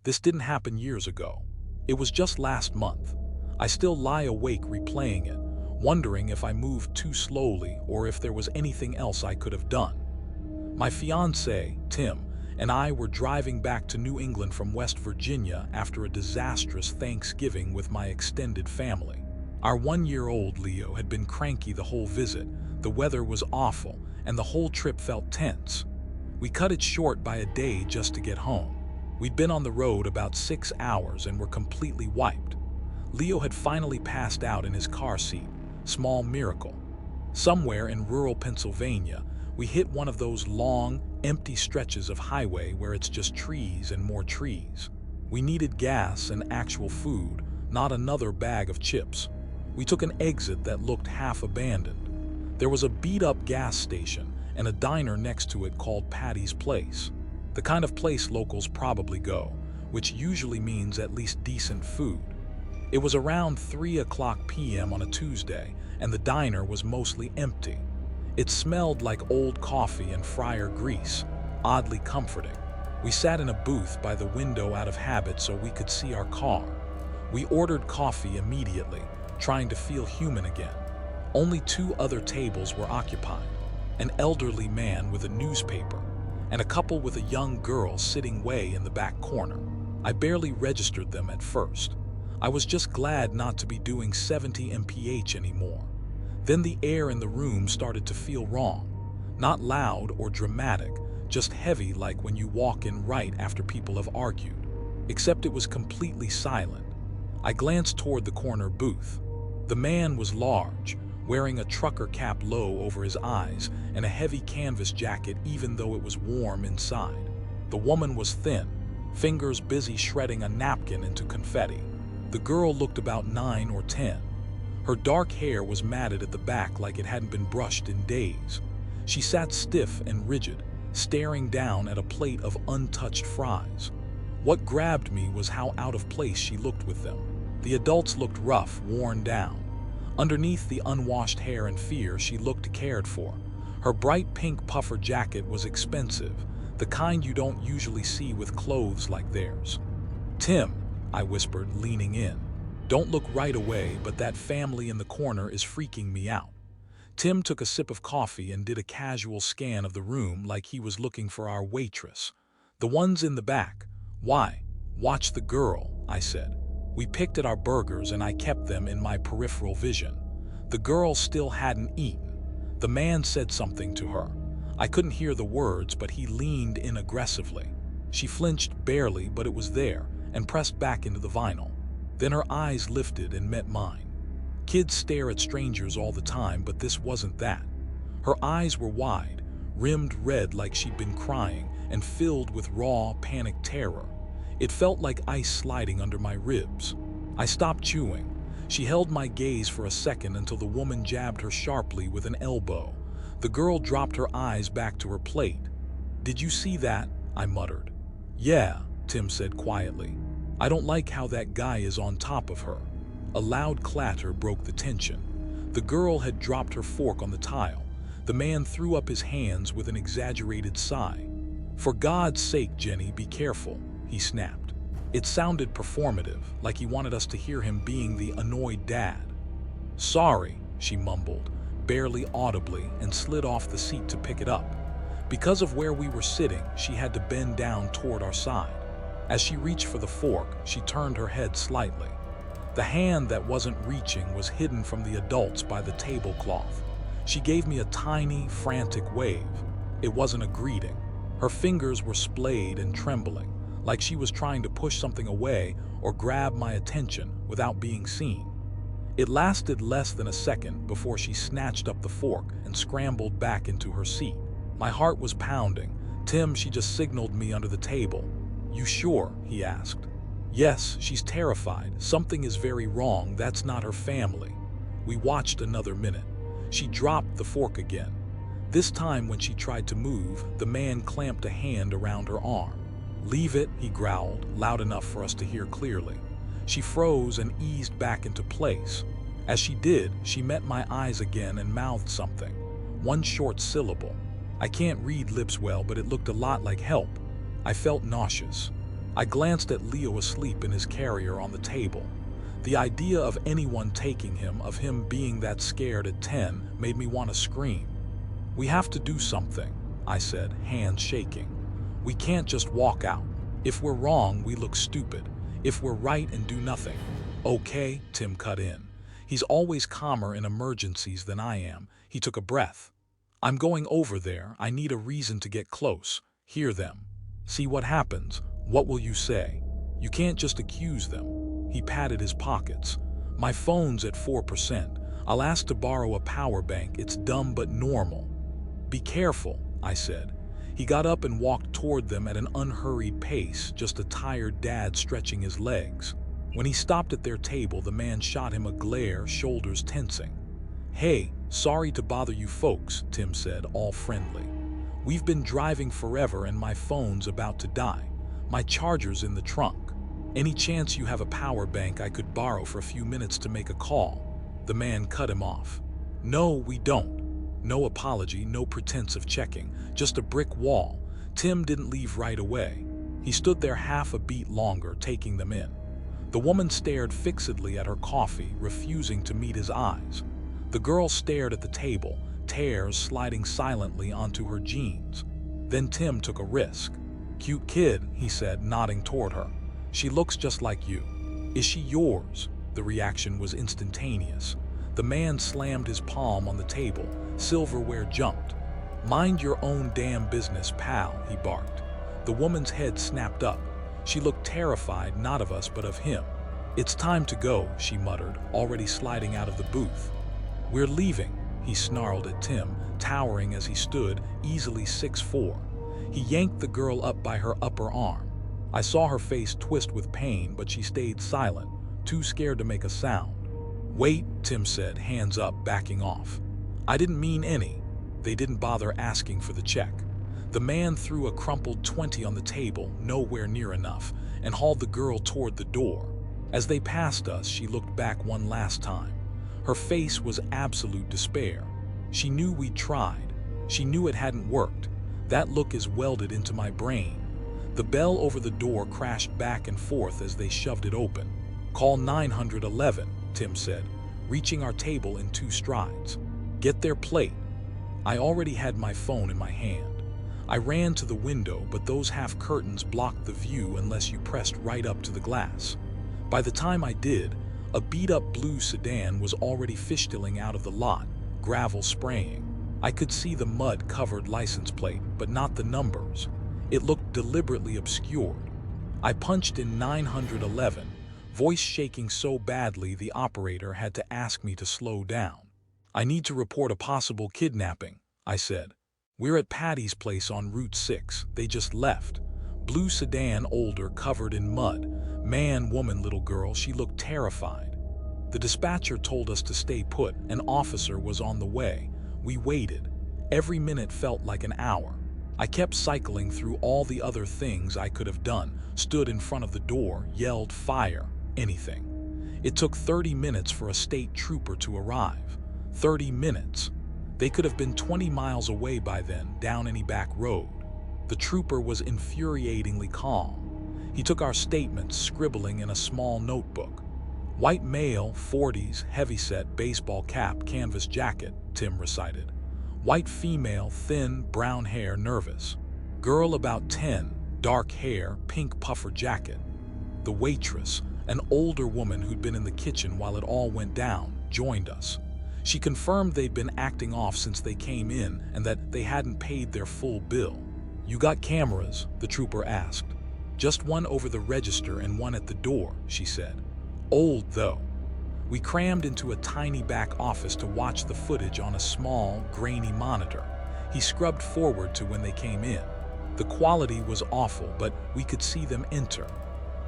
This didn't happen years ago. It was just last month. I still lie awake replaying it, wondering if I moved too slowly or if there was anything else I could have done. My fiancé, Tim, and I were driving back to New England from West Virginia after a disastrous Thanksgiving with my extended family. Our 1-year-old Leo had been cranky the whole visit, the weather was awful, and the whole trip felt tense. We cut it short by a day just to get home. We'd been on the road about 6 hours and were completely wiped. Leo had finally passed out in his car seat. Small miracle. Somewhere in rural Pennsylvania, we hit one of those long, empty stretches of highway where it's just trees and more trees. We needed gas and actual food, not another bag of chips. We took an exit that looked half abandoned. There was a beat-up gas station and a diner next to it called Patty's Place. The kind of place locals probably go, which usually means at least decent food. It was around 3:00 p.m. on a Tuesday, and the diner was mostly empty. It smelled like old coffee and fryer grease, oddly comforting. We sat in a booth by the window out of habit so we could see our car. We ordered coffee immediately, trying to feel human again. Only 2 other tables were occupied, an elderly man with a newspaper, and a couple with a young girl sitting way in the back corner. I barely registered them at first. I was just glad not to be doing 70 mph anymore. Then the air in the room started to feel wrong. Not loud or dramatic, just heavy like when you walk in right after people have argued. Except it was completely silent. I glanced toward the corner booth. The man was large, wearing a trucker cap low over his eyes and a heavy canvas jacket even though it was warm inside. The woman was thin, fingers busy shredding a napkin into confetti. The girl looked about 9 or 10. Her dark hair was matted at the back like it hadn't been brushed in days. She sat stiff and rigid, staring down at a plate of untouched fries. What grabbed me was how out of place she looked with them. The adults looked rough, worn down. Underneath the unwashed hair and fear, she looked cared for. Her bright pink puffer jacket was expensive, the kind you don't usually see with clothes like theirs. "Tim," I whispered, leaning in. "Don't look right away, but that family in the corner is freaking me out." Tim took a sip of coffee and did a casual scan of the room like he was looking for our waitress. "The ones in the back." "Why?" "Watch the girl," I said. We picked at our burgers and I kept them in my peripheral vision. The girl still hadn't eaten. The man said something to her. I couldn't hear the words, but he leaned in aggressively. She flinched barely, but it was there, and pressed back into the vinyl. Then her eyes lifted and met mine. Kids stare at strangers all the time, but this wasn't that. Her eyes were wide, rimmed red like she'd been crying, and filled with raw, panicked terror. It felt like ice sliding under my ribs. I stopped chewing. She held my gaze for a second until the woman jabbed her sharply with an elbow. The girl dropped her eyes back to her plate. "Did you see that?" I muttered. "Yeah," Tim said quietly. "I don't like how that guy is on top of her." A loud clatter broke the tension. The girl had dropped her fork on the tile. The man threw up his hands with an exaggerated sigh. "For God's sake, Jenny, be careful," he snapped. It sounded performative, like he wanted us to hear him being the annoyed dad. "Sorry," she mumbled, barely audibly, and slid off the seat to pick it up. Because of where we were sitting, she had to bend down toward our side. As she reached for the fork, she turned her head slightly. The hand that wasn't reaching was hidden from the adults by the tablecloth. She gave me a tiny, frantic wave. It wasn't a greeting. Her fingers were splayed and trembling, like she was trying to push something away or grab my attention without being seen. It lasted less than a second before she snatched up the fork and scrambled back into her seat. My heart was pounding. "Tim," she just signaled me under the table. "You sure?" he asked. "Yes, she's terrified. Something is very wrong. That's not her family." We watched another minute. She dropped the fork again. This time when she tried to move, the man clamped a hand around her arm. "Leave it," he growled, loud enough for us to hear clearly. She froze and eased back into place. As she did, she met my eyes again and mouthed something. One short syllable. I can't read lips well, but it looked a lot like help. I felt nauseous. I glanced at Leo asleep in his carrier on the table. The idea of anyone taking him, of him being that scared at 10, made me want to scream. "We have to do something," I said, hands shaking. "We can't just walk out. If we're wrong, we look stupid. If we're right and do nothing." "Okay," Tim cut in. He's always calmer in emergencies than I am. He took a breath. "I'm going over there. I need a reason to get close. Hear them. See what happens. What will you say? You can't just accuse them." He patted his pockets. "My phone's at 4%. I'll ask to borrow a power bank. It's dumb but normal." "Be careful," I said. He got up and walked toward them at an unhurried pace, just a tired dad stretching his legs. When he stopped at their table, the man shot him a glare, shoulders tensing. "Hey, sorry to bother you folks," Tim said, all friendly. "We've been driving forever and my phone's about to die. My charger's in the trunk. Any chance you have a power bank I could borrow for a few minutes to make a call?" The man cut him off. "No, we don't." No apology, no pretense of checking, just a brick wall. Tim didn't leave right away. He stood there half a beat longer, taking them in. The woman stared fixedly at her coffee, refusing to meet his eyes. The girl stared at the table, tears sliding silently onto her jeans. Then Tim took a risk. "Cute kid," he said, nodding toward her. "She looks just like you." "Is she yours?" The reaction was instantaneous. The man slammed his palm on the table. Silverware jumped. "Mind your own damn business, pal," he barked. The woman's head snapped up. She looked terrified, not of us but of him. "It's time to go," she muttered, already sliding out of the booth. "We're leaving," he snarled at Tim, towering as he stood, easily 6'4". He yanked the girl up by her upper arm. I saw her face twist with pain, but she stayed silent, too scared to make a sound. "Wait," Tim said, hands up, backing off. "I didn't mean any." They didn't bother asking for the check. The man threw a crumpled 20 on the table, nowhere near enough, and hauled the girl toward the door. As they passed us, she looked back one last time. Her face was absolute despair. She knew we'd tried. She knew it hadn't worked. That look is welded into my brain. The bell over the door crashed back and forth as they shoved it open. "Call 911, Tim said, reaching our table in 2 strides. "Get their plate." I already had my phone in my hand. I ran to the window, but those half curtains blocked the view unless you pressed right up to the glass. By the time I did, a beat-up blue sedan was already fishtailing out of the lot, gravel spraying. I could see the mud-covered license plate, but not the numbers. It looked deliberately obscured. I punched in 911, voice shaking so badly the operator had to ask me to slow down. "I need to report a possible kidnapping," I said. "We're at Patty's place on Route 6. They just left. Blue sedan, older, covered in mud. Man, woman, little girl, she looked terrified." The dispatcher told us to stay put. An officer was on the way. We waited. Every minute felt like an hour. I kept cycling through all the other things I could have done, stood in front of the door, yelled fire, anything. It took 30 minutes for a state trooper to arrive. 30 minutes. They could have been 20 miles away by then, down any back road. The trooper was infuriatingly calm. He took our statements, scribbling in a small notebook. "White male, 40s, heavyset, baseball cap, canvas jacket," Tim recited. "White female, thin, brown hair, nervous. Girl about 10, dark hair, pink puffer jacket." The waitress, an older woman who'd been in the kitchen while it all went down, joined us. She confirmed they'd been acting off since they came in and that they hadn't paid their full bill. "You got cameras?" the trooper asked. "Just one over the register and one at the door," she said. "Old, though." We crammed into a tiny back office to watch the footage on a small, grainy monitor. He scrubbed forward to when they came in. The quality was awful, but we could see them enter.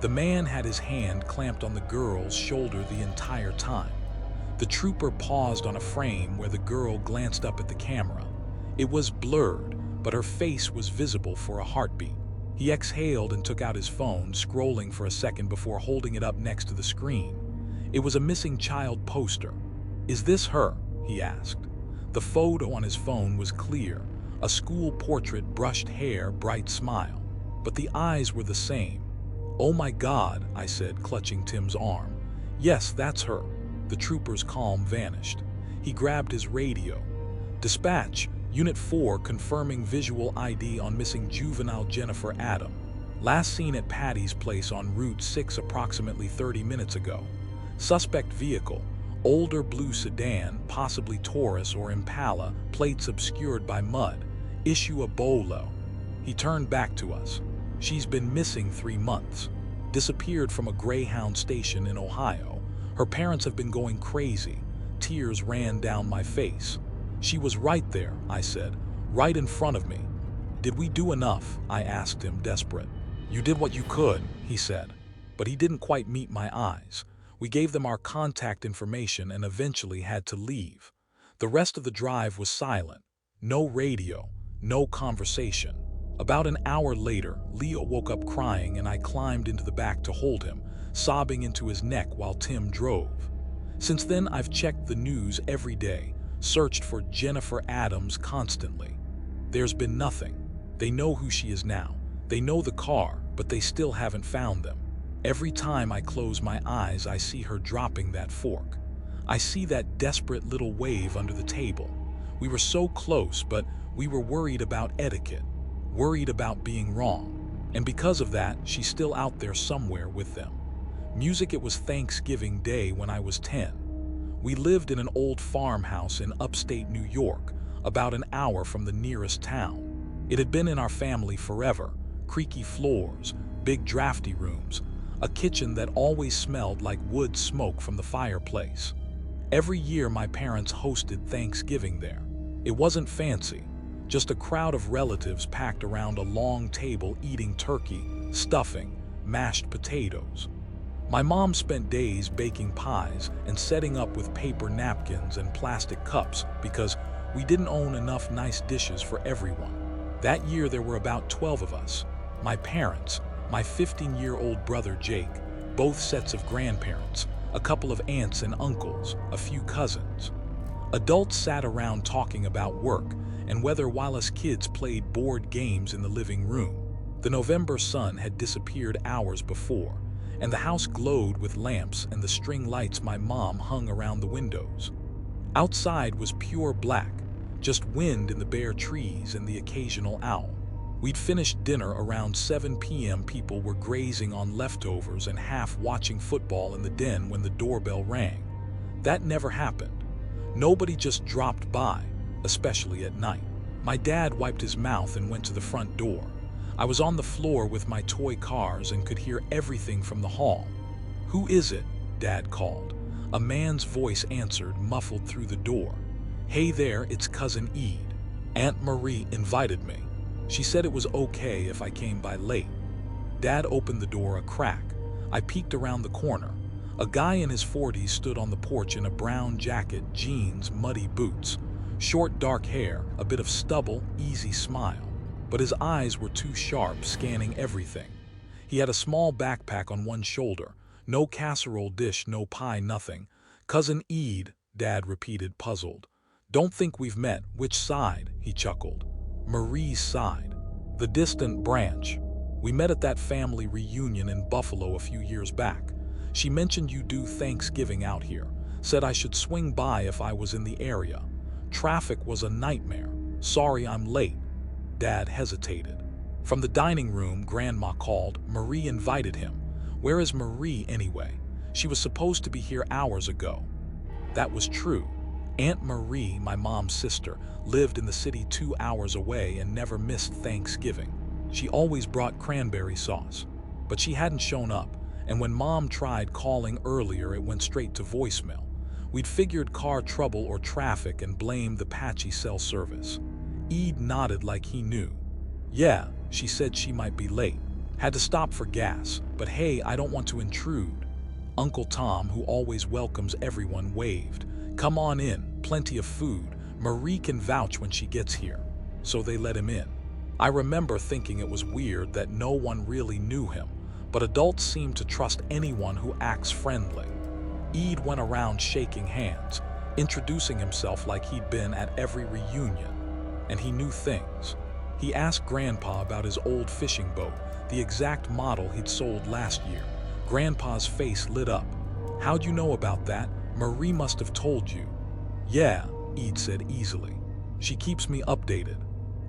The man had his hand clamped on the girl's shoulder the entire time. The trooper paused on a frame where the girl glanced up at the camera. It was blurred, but her face was visible for a heartbeat. He exhaled and took out his phone, scrolling for a second before holding it up next to the screen. It was a missing child poster. "Is this her?" he asked. The photo on his phone was clear, a school portrait, brushed hair, bright smile. But the eyes were the same. "Oh my God," I said, clutching Tim's arm. "Yes, that's her." The trooper's calm vanished. He grabbed his radio. "Dispatch, Unit 4 confirming visual ID on missing juvenile Jennifer Adam. Last seen at Patty's place on Route 6 approximately 30 minutes ago. Suspect vehicle, older blue sedan, possibly Taurus or Impala, plates obscured by mud. Issue a bolo." He turned back to us. "She's been missing 3 months. Disappeared from a Greyhound station in Ohio. Her parents have been going crazy." Tears ran down my face. "She was right there," I said, "right in front of me." "Did we do enough?" I asked him, desperate. "You did what you could," he said. But he didn't quite meet my eyes. We gave them our contact information and eventually had to leave. The rest of the drive was silent. No radio, no conversation. About an hour later, Leo woke up crying and I climbed into the back to hold him, sobbing into his neck while Tim drove. Since then, I've checked the news every day, searched for Jennifer Adams constantly. There's been nothing. They know who she is now. They know the car, but they still haven't found them. Every time I close my eyes, I see her dropping that fork. I see that desperate little wave under the table. We were so close, but we were worried about etiquette, worried about being wrong. And because of that, she's still out there somewhere with them. Music. It was Thanksgiving Day when I was 10. We lived in an old farmhouse in upstate New York, about an hour from the nearest town. It had been in our family forever. Creaky floors, big drafty rooms, a kitchen that always smelled like wood smoke from the fireplace. Every year my parents hosted Thanksgiving there. It wasn't fancy, just a crowd of relatives packed around a long table eating turkey, stuffing, mashed potatoes. My mom spent days baking pies and setting up with paper napkins and plastic cups because we didn't own enough nice dishes for everyone. That year there were about 12 of us. My parents, my 15-year-old brother Jake, both sets of grandparents, a couple of aunts and uncles, a few cousins. Adults sat around talking about work and whether while us kids played board games in the living room. The November sun had disappeared hours before, and the house glowed with lamps and the string lights my mom hung around the windows. Outside was pure black, just wind in the bare trees and the occasional owl. We'd finished dinner around 7 p.m. People were grazing on leftovers and half watching football in the den when the doorbell rang. That never happened. Nobody just dropped by, especially at night. My dad wiped his mouth and went to the front door. I was on the floor with my toy cars and could hear everything from the hall. "Who is it?" Dad called. A man's voice answered, muffled through the door. "Hey there, it's Cousin Ede. Aunt Marie invited me. She said it was okay if I came by late." Dad opened the door a crack. I peeked around the corner. A guy in his 40s stood on the porch in a brown jacket, jeans, muddy boots. Short dark hair, a bit of stubble, easy smile. But his eyes were too sharp, scanning everything. He had a small backpack on one shoulder. No casserole dish, no pie, nothing. "Cousin Ede," Dad repeated, puzzled. "Don't think we've met. Which side?" He chuckled. "Marie's side. The distant branch. We met at that family reunion in Buffalo a few years back. She mentioned you do Thanksgiving out here. Said I should swing by if I was in the area. Traffic was a nightmare. Sorry I'm late." Dad hesitated. From the dining room, Grandma called. "Marie invited him." "Where is Marie anyway? She was supposed to be here hours ago." That was true. Aunt Marie, my mom's sister, lived in the city 2 hours away and never missed Thanksgiving. She always brought cranberry sauce. But she hadn't shown up, and when Mom tried calling earlier, it went straight to voicemail. We'd figured car trouble or traffic and blamed the patchy cell service. Ede nodded like he knew. "Yeah, she said she might be late. Had to stop for gas, but hey, I don't want to intrude." Uncle Tom, who always welcomes everyone, waved. "Come on in, plenty of food. Marie can vouch when she gets here." So they let him in. I remember thinking it was weird that no one really knew him, but adults seem to trust anyone who acts friendly. Ede went around shaking hands, introducing himself like he'd been at every reunion. And he knew things. He asked Grandpa about his old fishing boat, the exact model he'd sold last year. Grandpa's face lit up. "How'd you know about that? Marie must have told you." "Yeah," Eid said easily. "She keeps me updated."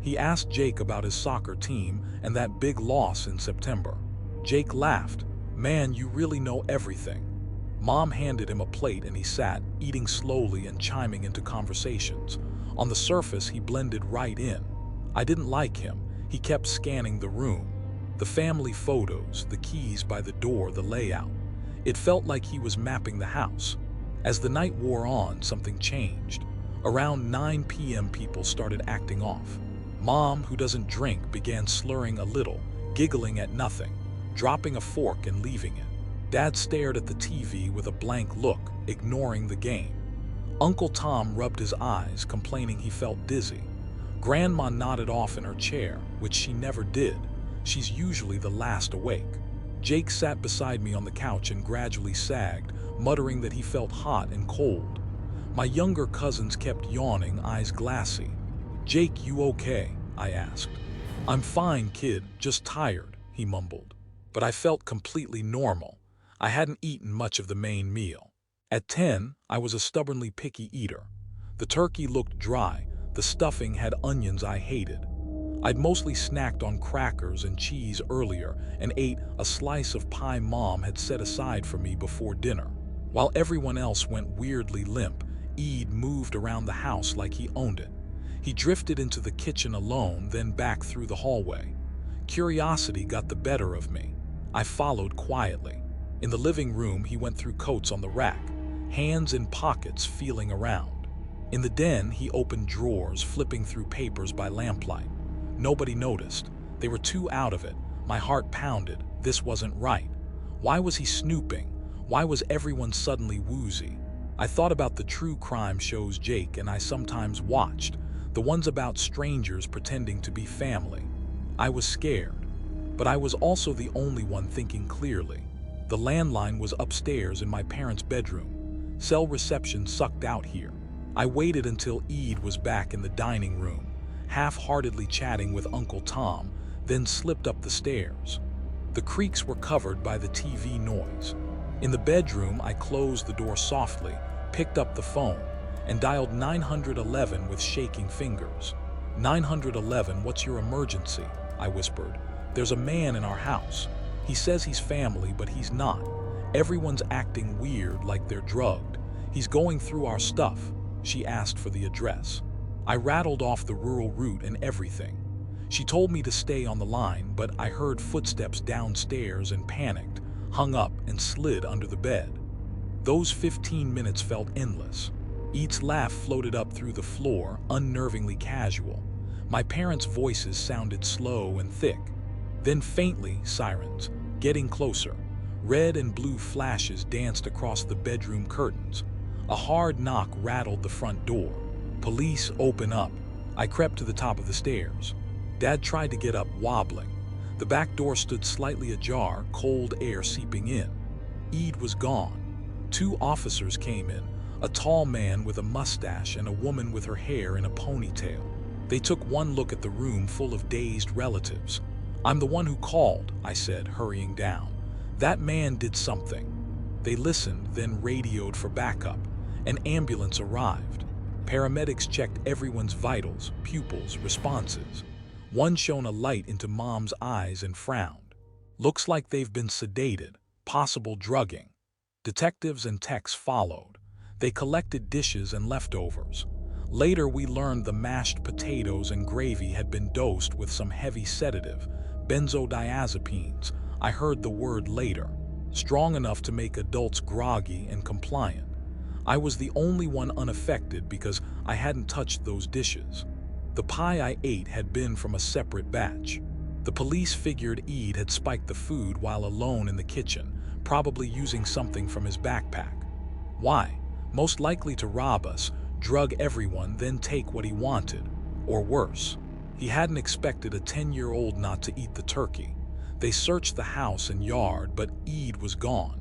He asked Jake about his soccer team and that big loss in September. Jake laughed. "Man, you really know everything." Mom handed him a plate and he sat, eating slowly and chiming into conversations. On the surface, he blended right in. I didn't like him. He kept scanning the room. The family photos, the keys by the door, the layout. It felt like he was mapping the house. As the night wore on, something changed. Around 9 p.m. people started acting off. Mom, who doesn't drink, began slurring a little, giggling at nothing, dropping a fork and leaving it. Dad stared at the TV with a blank look, ignoring the game. Uncle Tom rubbed his eyes, complaining he felt dizzy. Grandma nodded off in her chair, which she never did. She's usually the last awake. Jake sat beside me on the couch and gradually sagged, muttering that he felt hot and cold. My younger cousins kept yawning, eyes glassy. "Jake, you okay?" I asked. "I'm fine, kid, just tired," he mumbled. But I felt completely normal. I hadn't eaten much of the main meal. At 10, I was a stubbornly picky eater. The turkey looked dry, the stuffing had onions I hated. I'd mostly snacked on crackers and cheese earlier and ate a slice of pie Mom had set aside for me before dinner. While everyone else went weirdly limp, Eid moved around the house like he owned it. He drifted into the kitchen alone, then back through the hallway. Curiosity got the better of me. I followed quietly. In the living room, he went through coats on the rack, hands in pockets, feeling around. In the den, he opened drawers, flipping through papers by lamplight. Nobody noticed. They were too out of it. My heart pounded. This wasn't right. Why was he snooping? Why was everyone suddenly woozy? I thought about the true crime shows Jake and I sometimes watched, the ones about strangers pretending to be family. I was scared, but I was also the only one thinking clearly. The landline was upstairs in my parents' bedroom. Cell reception sucked out here. I waited until Eid was back in the dining room, half-heartedly chatting with Uncle Tom, then slipped up the stairs. The creaks were covered by the TV noise. In the bedroom, I closed the door softly, picked up the phone, and dialed 911 with shaking fingers. 911, what's your emergency? I whispered. There's a man in our house. He says he's family, but he's not. Everyone's acting weird, like they're drugged. He's going through our stuff. She asked for the address. I rattled off the rural route and everything. She told me to stay on the line, but I heard footsteps downstairs and panicked, hung up and slid under the bed. Those 15 minutes felt endless. Eat's laugh floated up through the floor, unnervingly casual. My parents' voices sounded slow and thick. Then faintly, sirens, getting closer. Red and blue flashes danced across the bedroom curtains. A hard knock rattled the front door. Police, open up. I crept to the top of the stairs. Dad tried to get up, wobbling. The back door stood slightly ajar, cold air seeping in. Eid was gone. 2 officers came in, a tall man with a mustache and a woman with her hair in a ponytail. They took one look at the room full of dazed relatives. "I'm the one who called," I said, hurrying down. "That man did something." They listened, then radioed for backup. An ambulance arrived. Paramedics checked everyone's vitals, pupils, responses. One shone a light into Mom's eyes and frowned. "Looks like they've been sedated, possible drugging." Detectives and techs followed. They collected dishes and leftovers. Later we learned the mashed potatoes and gravy had been dosed with some heavy sedative, benzodiazepines. I heard the word later, strong enough to make adults groggy and compliant. I was the only one unaffected because I hadn't touched those dishes. The pie I ate had been from a separate batch. The police figured Eid had spiked the food while alone in the kitchen, probably using something from his backpack. Why? Most likely to rob us, drug everyone, then take what he wanted. Or worse. He hadn't expected a 10-year-old not to eat the turkey. They searched the house and yard, but Eid was gone.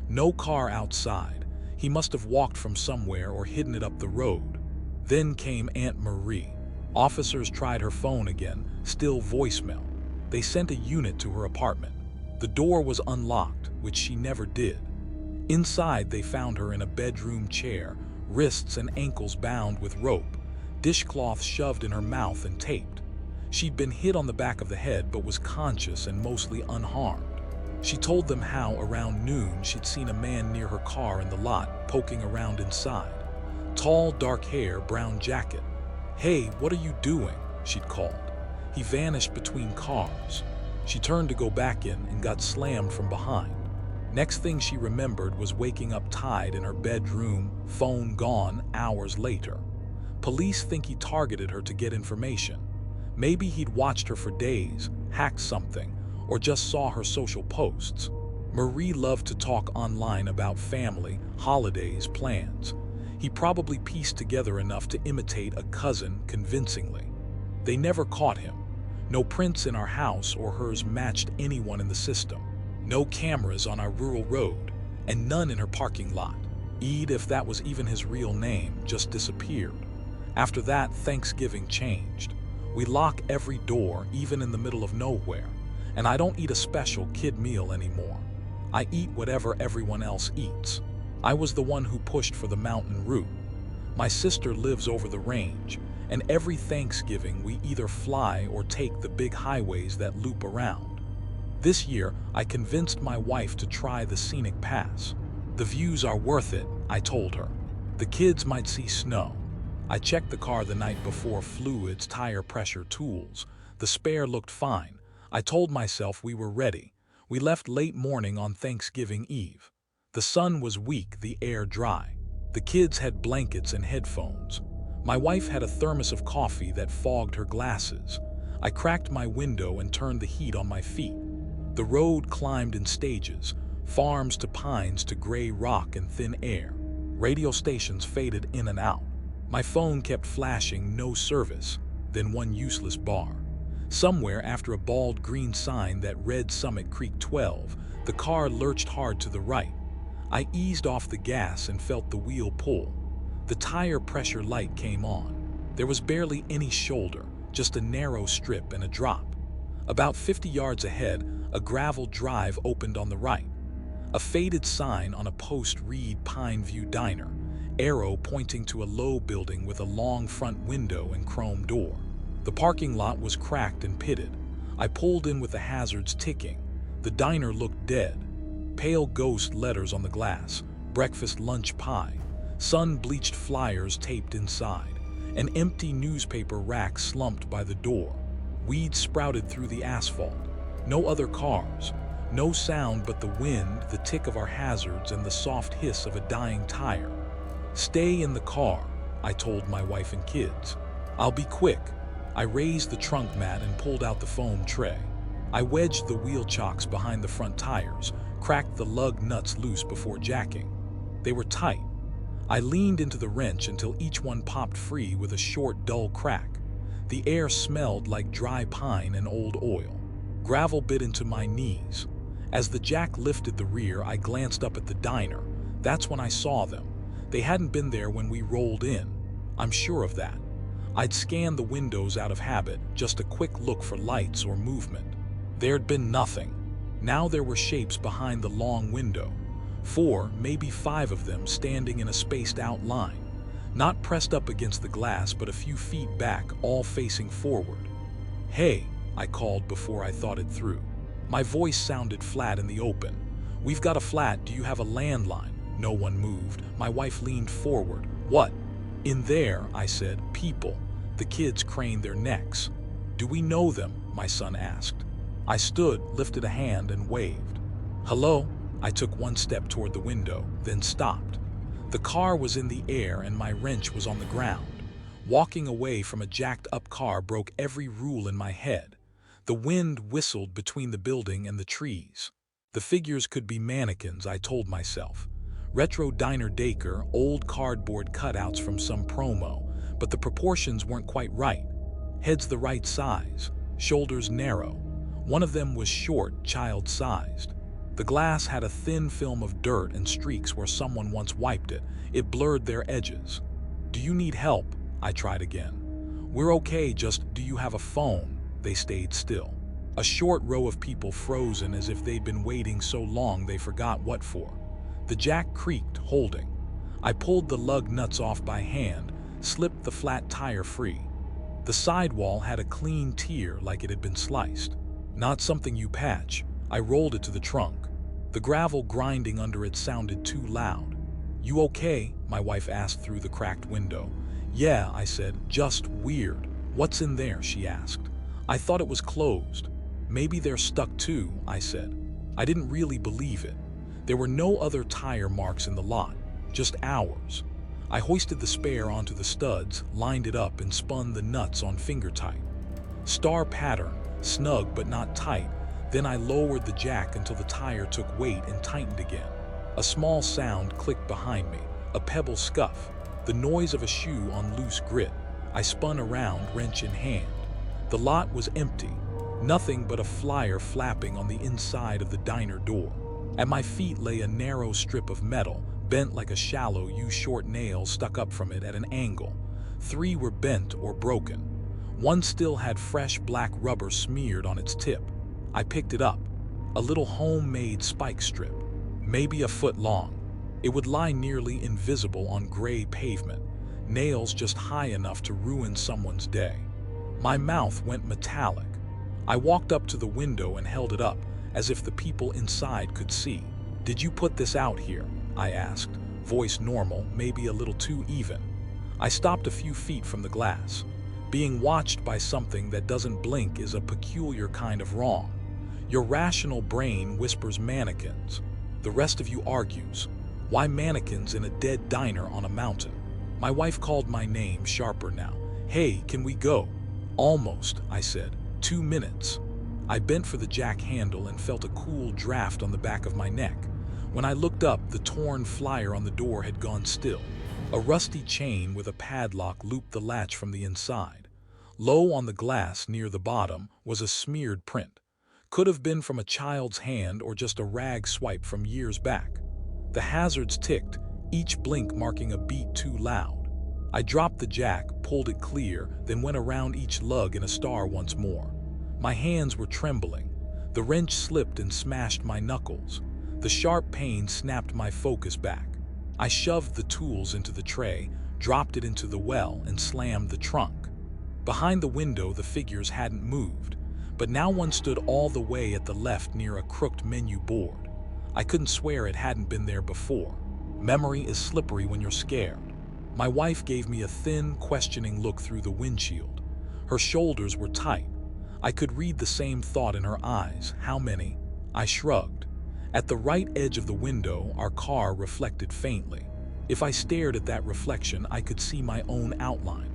No car outside. He must have walked from somewhere or hidden it up the road. Then came Aunt Marie. Officers tried her phone again, still voicemail. They sent a unit to her apartment. The door was unlocked, which she never did. Inside, they found her in a bedroom chair, wrists and ankles bound with rope, dishcloth shoved in her mouth and taped. She'd been hit on the back of the head but was conscious and mostly unharmed. She told them how, around noon, she'd seen a man near her car in the lot, poking around inside. Tall, dark hair, brown jacket. "Hey, what are you doing?" she'd called. He vanished between cars. She turned to go back in and got slammed from behind. Next thing she remembered was waking up tied in her bedroom, phone gone hours later. Police think he targeted her to get information. Maybe he'd watched her for days, hacked something, or just saw her social posts. Marie loved to talk online about family, holidays, plans. He probably pieced together enough to imitate a cousin convincingly. They never caught him. No prints in our house or hers matched anyone in the system. No cameras on our rural road, and none in her parking lot. Eid, if that was even his real name, just disappeared. After that, Thanksgiving changed. We lock every door, even in the middle of nowhere. And I don't eat a special kid meal anymore. I eat whatever everyone else eats. I was the one who pushed for the mountain route. My sister lives over the range, and every Thanksgiving we either fly or take the big highways that loop around. This year, I convinced my wife to try the scenic pass. The views are worth it, I told her. The kids might see snow. I checked the car the night before, fluids, tire pressure, tools. The spare looked fine. I told myself we were ready. We left late morning on Thanksgiving Eve. The sun was weak, the air dry. The kids had blankets and headphones. My wife had a thermos of coffee that fogged her glasses. I cracked my window and turned the heat on my feet. The road climbed in stages, farms to pines to gray rock and thin air. Radio stations faded in and out. My phone kept flashing, no service, then one useless bar. Somewhere after a bald green sign that read Summit Creek 12, the car lurched hard to the right. I eased off the gas and felt the wheel pull. The tire pressure light came on. There was barely any shoulder, just a narrow strip and a drop. About 50 yards ahead, a gravel drive opened on the right. A faded sign on a post read Pine View Diner, arrow pointing to a low building with a long front window and chrome door. The parking lot was cracked and pitted. I pulled in with the hazards ticking. The diner looked dead. Pale ghost letters on the glass, breakfast lunch pie, sun-bleached flyers taped inside, an empty newspaper rack slumped by the door. Weeds sprouted through the asphalt. No other cars. No sound but the wind, the tick of our hazards, and the soft hiss of a dying tire. "Stay in the car," I told my wife and kids. "I'll be quick." I raised the trunk mat and pulled out the foam tray. I wedged the wheel chocks behind the front tires, cracked the lug nuts loose before jacking. They were tight. I leaned into the wrench until each one popped free with a short, dull crack. The air smelled like dry pine and old oil. Gravel bit into my knees. As the jack lifted the rear, I glanced up at the diner. That's when I saw them. They hadn't been there when we rolled in. I'm sure of that. I'd scanned the windows out of habit, just a quick look for lights or movement. There'd been nothing. Now there were shapes behind the long window. 4, maybe 5 of them standing in a spaced out line. Not pressed up against the glass, but a few feet back, all facing forward. "Hey," I called before I thought it through. My voice sounded flat in the open. "We've got a flat, do you have a landline?" No one moved. My wife leaned forward. "What?" "In there," I said. "People." The kids craned their necks. "Do we know them?" my son asked. I stood, lifted a hand, and waved. "Hello?" I took one step toward the window, then stopped. The car was in the air and my wrench was on the ground. Walking away from a jacked-up car broke every rule in my head. The wind whistled between the building and the trees. The figures could be mannequins, I told myself. Retro diner decor, old cardboard cutouts from some promo, but the proportions weren't quite right. Heads the right size, shoulders narrow. One of them was short, child-sized. The glass had a thin film of dirt and streaks where someone once wiped it. It blurred their edges. "Do you need help?" I tried again. "We're okay, just do you have a phone?" They stayed still. A short row of people frozen as if they'd been waiting so long they forgot what for. The jack creaked, holding. I pulled the lug nuts off by hand, slipped the flat tire free. The sidewall had a clean tear like it had been sliced. Not something you patch. I rolled it to the trunk. The gravel grinding under it sounded too loud. "You okay?" my wife asked through the cracked window. "Yeah," I said, "just weird." "What's in there?" she asked. "I thought it was closed." "Maybe they're stuck too," I said. I didn't really believe it. There were no other tire marks in the lot, just ours. I hoisted the spare onto the studs, lined it up, and spun the nuts on finger tight. Star pattern, snug but not tight. Then I lowered the jack until the tire took weight and tightened again. A small sound clicked behind me, a pebble scuff, the noise of a shoe on loose grit. I spun around, wrench in hand. The lot was empty, nothing but a flyer flapping on the inside of the diner door. At my feet lay a narrow strip of metal, bent like a shallow U-short nail stuck up from it at an angle. 3 were bent or broken. One still had fresh black rubber smeared on its tip. I picked it up, a little homemade spike strip, maybe a foot long. It would lie nearly invisible on gray pavement, nails just high enough to ruin someone's day. My mouth went metallic. I walked up to the window and held it up, as if the people inside could see. "Did you put this out here?" I asked, voice normal, maybe a little too even. I stopped a few feet from the glass. Being watched by something that doesn't blink is a peculiar kind of wrong. Your rational brain whispers mannequins. The rest of you argues. Why mannequins in a dead diner on a mountain? My wife called my name sharper now. "Hey, can we go?" "Almost," I said. 2 minutes. I bent for the jack handle and felt a cool draft on the back of my neck. When I looked up, the torn flyer on the door had gone still. A rusty chain with a padlock looped the latch from the inside. Low on the glass near the bottom was a smeared print. Could have been from a child's hand or just a rag swipe from years back. The hazards ticked, each blink marking a beat too loud. I dropped the jack, pulled it clear, then went around each lug in a star once more. My hands were trembling. The wrench slipped and smashed my knuckles. The sharp pain snapped my focus back. I shoved the tools into the tray, dropped it into the well, and slammed the trunk. Behind the window, the figures hadn't moved, but now one stood all the way at the left near a crooked menu board. I couldn't swear it hadn't been there before. Memory is slippery when you're scared. My wife gave me a thin, questioning look through the windshield. Her shoulders were tight. I could read the same thought in her eyes. "How many?" I shrugged. At the right edge of the window, our car reflected faintly. If I stared at that reflection, I could see my own outline.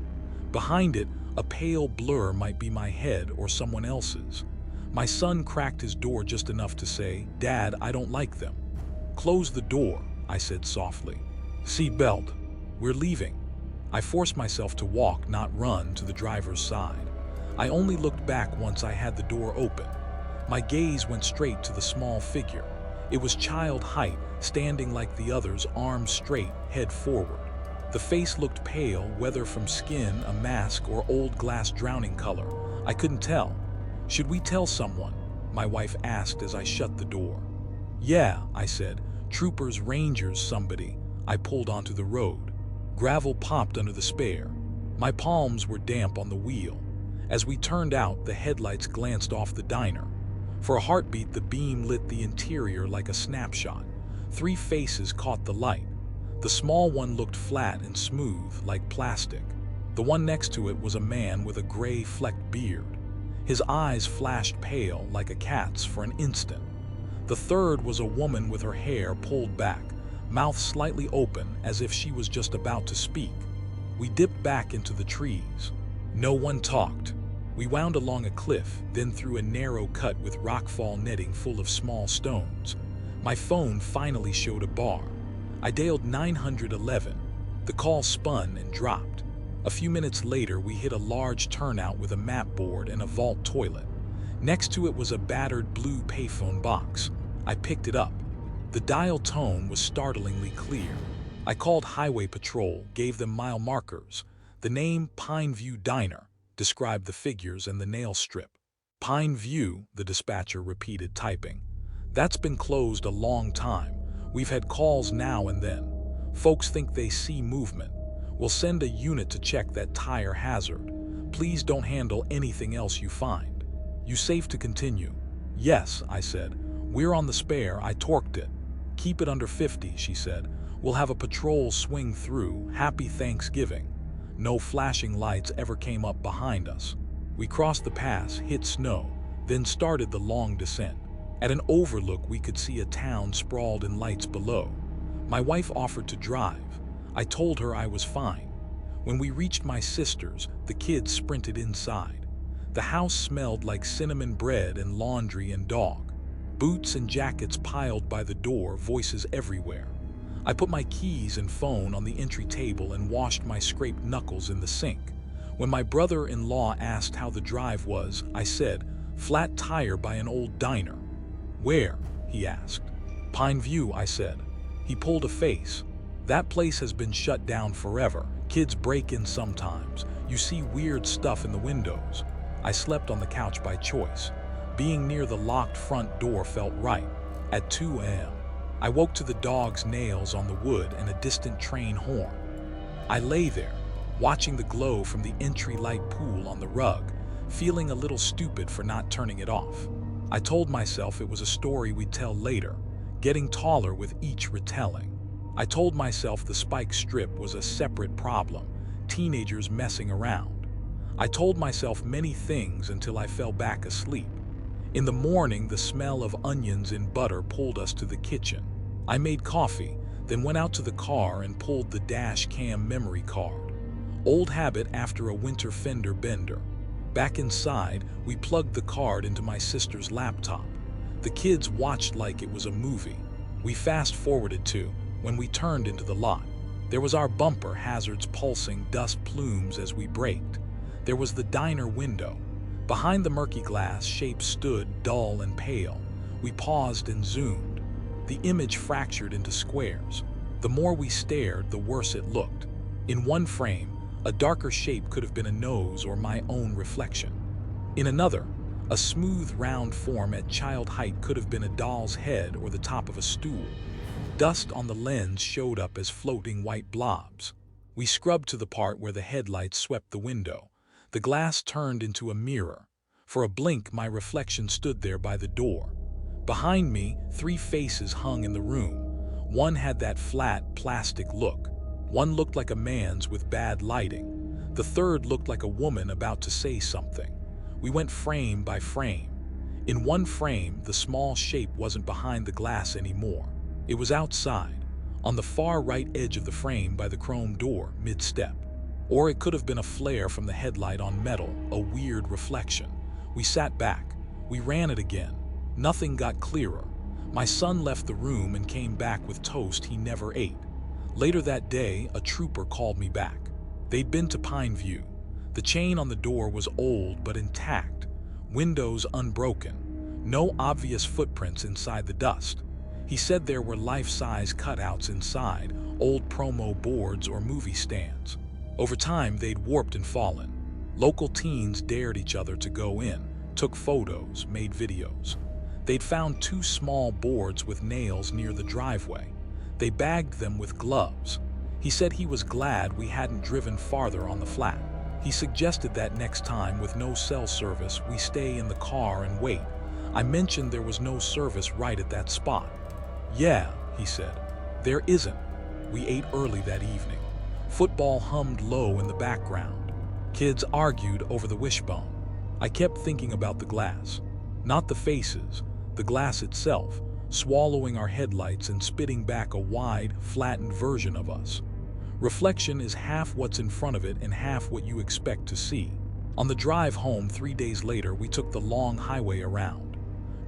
Behind it, a pale blur might be my head or someone else's. My son cracked his door just enough to say, "Dad, I don't like them." "Close the door," I said softly. "Seat belt. We're leaving." I forced myself to walk, not run, to the driver's side. I only looked back once I had the door open. My gaze went straight to the small figure. It was child height, standing like the others, arms straight, head forward. The face looked pale, whether from skin, a mask, or old glass drowning color. I couldn't tell. "Should we tell someone?" my wife asked as I shut the door. "Yeah," I said. "Troopers, rangers, somebody." I pulled onto the road. Gravel popped under the spare. My palms were damp on the wheel. As we turned out, the headlights glanced off the diner. For a heartbeat, the beam lit the interior like a snapshot. 3 faces caught the light. The small one looked flat and smooth, like plastic. The one next to it was a man with a gray flecked beard. His eyes flashed pale, like a cat's, for an instant. The third was a woman with her hair pulled back, mouth slightly open as if she was just about to speak. We dipped back into the trees. No one talked. We wound along a cliff, then through a narrow cut with rockfall netting full of small stones. My phone finally showed a bar. I dialed 911. The call spun and dropped. A few minutes later, we hit a large turnout with a map board and a vault toilet. Next to it was a battered blue payphone box. I picked it up. The dial tone was startlingly clear. I called Highway Patrol, gave them mile markers. The name Pineview Diner described the figures and the nail strip. Pine View, the dispatcher repeated, typing. That's been closed a long time. We've had calls now and then. Folks think they see movement. We'll send a unit to check that tire hazard. Please don't handle anything else you find. You safe to continue? Yes, I said. We're on the spare, I torqued it. Keep it under 50, she said. We'll have a patrol swing through. Happy Thanksgiving. No flashing lights ever came up behind us. We crossed the pass, hit snow, then started the long descent. At an overlook, we could see a town sprawled in lights below. My wife offered to drive. I told her I was fine. When we reached my sister's, the kids sprinted inside. The house smelled like cinnamon bread and laundry and dog. Boots and jackets piled by the door, voices everywhere. I put my keys and phone on the entry table and washed my scraped knuckles in the sink. When my brother-in-law asked how the drive was, I said, flat tire by an old diner. Where? He asked. Pine View, I said. He pulled a face. That place has been shut down forever. Kids break in sometimes. You see weird stuff in the windows. I slept on the couch by choice. Being near the locked front door felt right. At 2 a.m., I woke to the dog's nails on the wood and a distant train horn. I lay there, watching the glow from the entry light pool on the rug, feeling a little stupid for not turning it off. I told myself it was a story we'd tell later, getting taller with each retelling. I told myself the spike strip was a separate problem, teenagers messing around. I told myself many things until I fell back asleep. In the morning, the smell of onions in butter pulled us to the kitchen. I made coffee, then went out to the car and pulled the dash cam memory card. Old habit after a winter fender bender. Back inside, we plugged the card into my sister's laptop. The kids watched like it was a movie. We fast-forwarded to when we turned into the lot. There was our bumper, hazards pulsing, dust plumes as we braked. There was the diner window. Behind the murky glass, shapes stood dull and pale. We paused and zoomed. The image fractured into squares. The more we stared, the worse it looked. In one frame, a darker shape could have been a nose or my own reflection. In another, a smooth, round form at child height could have been a doll's head or the top of a stool. Dust on the lens showed up as floating white blobs. We scrubbed to the part where the headlights swept the window. The glass turned into a mirror. For a blink, my reflection stood there by the door. Behind me, 3 faces hung in the room. One had that flat, plastic look. One looked like a man's with bad lighting. The third looked like a woman about to say something. We went frame by frame. In one frame, the small shape wasn't behind the glass anymore. It was outside, on the far right edge of the frame by the chrome door, mid-step. Or it could have been a flare from the headlight on metal, a weird reflection. We sat back. We ran it again. Nothing got clearer. My son left the room and came back with toast he never ate. Later that day, a trooper called me back. They'd been to Pine View. The chain on the door was old but intact, windows unbroken, no obvious footprints inside the dust. He said there were life-size cutouts inside, old promo boards or movie stands. Over time, they'd warped and fallen. Local teens dared each other to go in, took photos, made videos. They'd found 2 small boards with nails near the driveway. They bagged them with gloves. He said he was glad we hadn't driven farther on the flat. He suggested that next time, with no cell service, we stay in the car and wait. I mentioned there was no service right at that spot. Yeah, he said, there isn't. We ate early that evening. Football hummed low in the background. Kids argued over the wishbone. I kept thinking about the glass. Not the faces, the glass itself, swallowing our headlights and spitting back a wide, flattened version of us. Reflection is half what's in front of it and half what you expect to see. On the drive home 3 days later, we took the long highway around.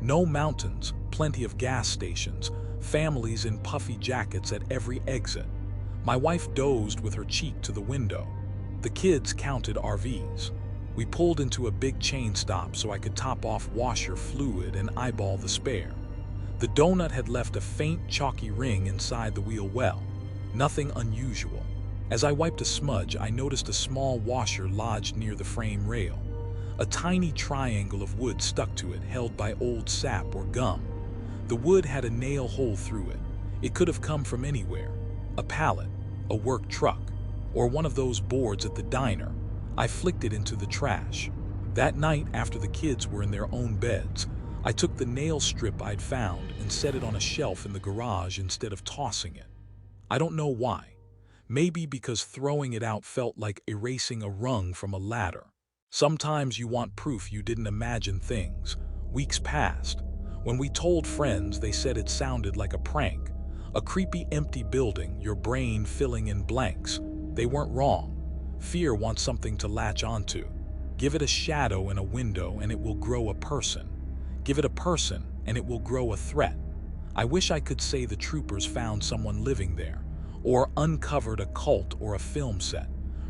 No mountains, plenty of gas stations, families in puffy jackets at every exit. My wife dozed with her cheek to the window. The kids counted RVs. We pulled into a big chain stop so I could top off washer fluid and eyeball the spare. The donut had left a faint, chalky ring inside the wheel well. Nothing unusual. As I wiped a smudge, I noticed a small washer lodged near the frame rail. A tiny triangle of wood stuck to it, held by old sap or gum. The wood had a nail hole through it. It could have come from anywhere. A pallet, a work truck, or one of those boards at the diner. I flicked it into the trash. That night, after the kids were in their own beds, I took the nail strip I'd found and set it on a shelf in the garage instead of tossing it. I don't know why. Maybe because throwing it out felt like erasing a rung from a ladder. Sometimes you want proof you didn't imagine things. Weeks passed. When we told friends, they said it sounded like a prank. A creepy empty building, your brain filling in blanks. They weren't wrong. Fear wants something to latch onto. Give it a shadow in a window and it will grow a person. Give it a person and it will grow a threat. I wish I could say the troopers found someone living there, or uncovered a cult or a film set.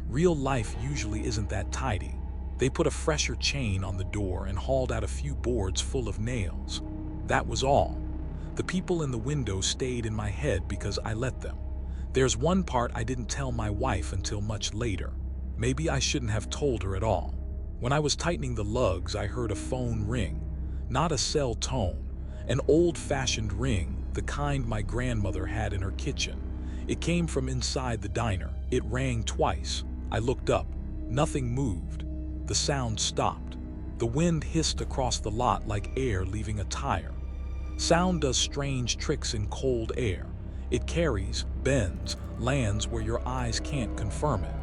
Real life usually isn't that tidy. They put a fresher chain on the door and hauled out a few boards full of nails. That was all. The people in the window stayed in my head because I let them. There's one part I didn't tell my wife until much later. Maybe I shouldn't have told her at all. When I was tightening the lugs, I heard a phone ring. Not a cell tone. An old-fashioned ring, the kind my grandmother had in her kitchen. It came from inside the diner. It rang twice. I looked up. Nothing moved. The sound stopped. The wind hissed across the lot like air leaving a tire. Sound does strange tricks in cold air. It carries, bends, lands where your eyes can't confirm it.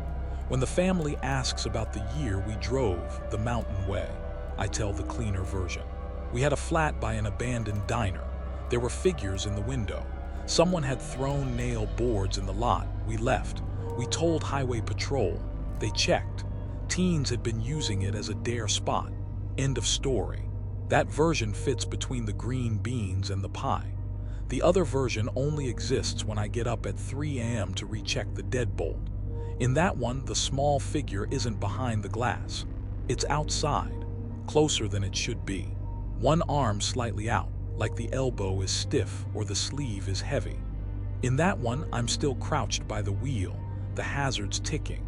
When the family asks about the year we drove the mountain way, I tell the cleaner version. We had a flat by an abandoned diner. There were figures in the window. Someone had thrown nail boards in the lot. We left. We told Highway Patrol. They checked. Teens had been using it as a dare spot. End of story. That version fits between the green beans and the pie. The other version only exists when I get up at 3 a.m. to recheck the deadbolt. In that one, the small figure isn't behind the glass. It's outside, closer than it should be. One arm slightly out, like the elbow is stiff or the sleeve is heavy. In that one, I'm still crouched by the wheel, the hazards ticking.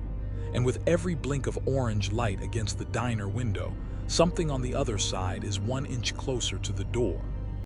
And with every blink of orange light against the diner window, something on the other side is 1 inch closer to the door.